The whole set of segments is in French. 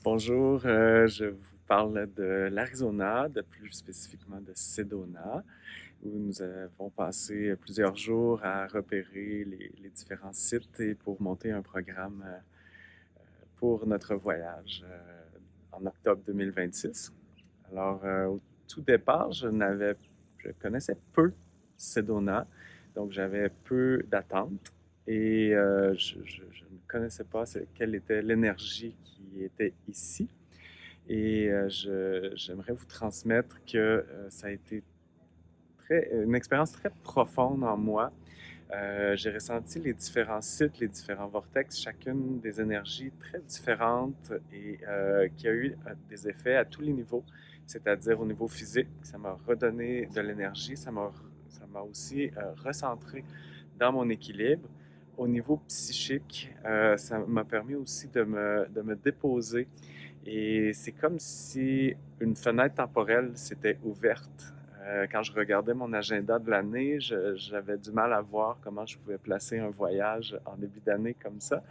Bonjour, je vous parle de l'Arizona, de plus spécifiquement de Sedona, où nous avons passé plusieurs jours à repérer les différents sites et pour monter un programme pour notre voyage en octobre 2026. Alors, au tout départ, je connaissais peu Sedona, donc j'avais peu d'attentes et je ne connaissais pas quelle était l'énergie qui était ici. Et j'aimerais vous transmettre que ça a été une expérience très profonde en moi. J'ai ressenti les différents sites, les différents vortex, chacune des énergies très différentes et qui a eu des effets à tous les niveaux, c'est-à-dire au niveau physique, ça m'a redonné de l'énergie, ça m'a aussi recentré dans mon équilibre. Au niveau psychique, ça m'a permis aussi de me déposer et c'est comme si une fenêtre temporelle s'était ouverte. Quand je regardais mon agenda de l'année, j'avais du mal à voir comment je pouvais placer un voyage en début d'année comme ça.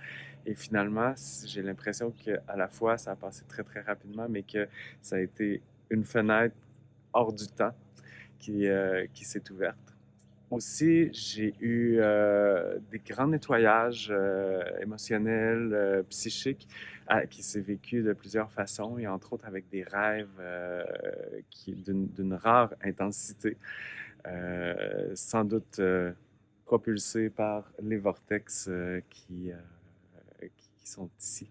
Et finalement, j'ai l'impression qu'à la fois, ça a passé très, très rapidement, mais que ça a été une fenêtre hors du temps qui s'est ouverte. Aussi, j'ai eu des grands nettoyages émotionnels, psychiques, qui s'est vécu de plusieurs façons, et entre autres avec des rêves d'une rare intensité, sans doute propulsés par les vortex qui sont ici.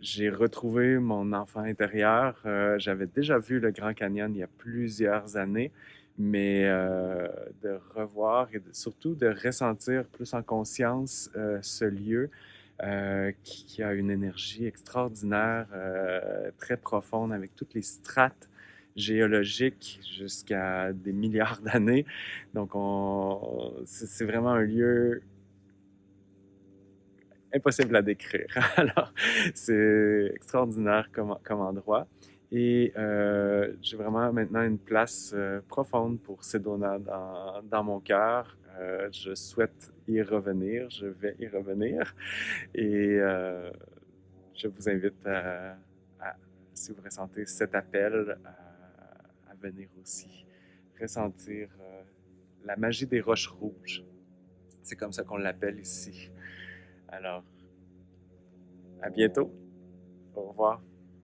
J'ai retrouvé mon enfant intérieur. J'avais déjà vu le Grand Canyon il y a plusieurs années, mais de revoir et surtout de ressentir plus en conscience ce lieu qui a une énergie extraordinaire, très profonde, avec toutes les strates géologiques jusqu'à des milliards d'années. Donc, c'est vraiment un lieu impossible à décrire. Alors, c'est extraordinaire comme endroit. Et j'ai vraiment maintenant une place profonde pour Sedona dans mon cœur. Je souhaite y revenir, je vais y revenir. Et je vous invite si vous ressentez cet appel, à venir aussi ressentir la magie des roches rouges. C'est comme ça qu'on l'appelle ici. Alors, à bientôt. Au revoir.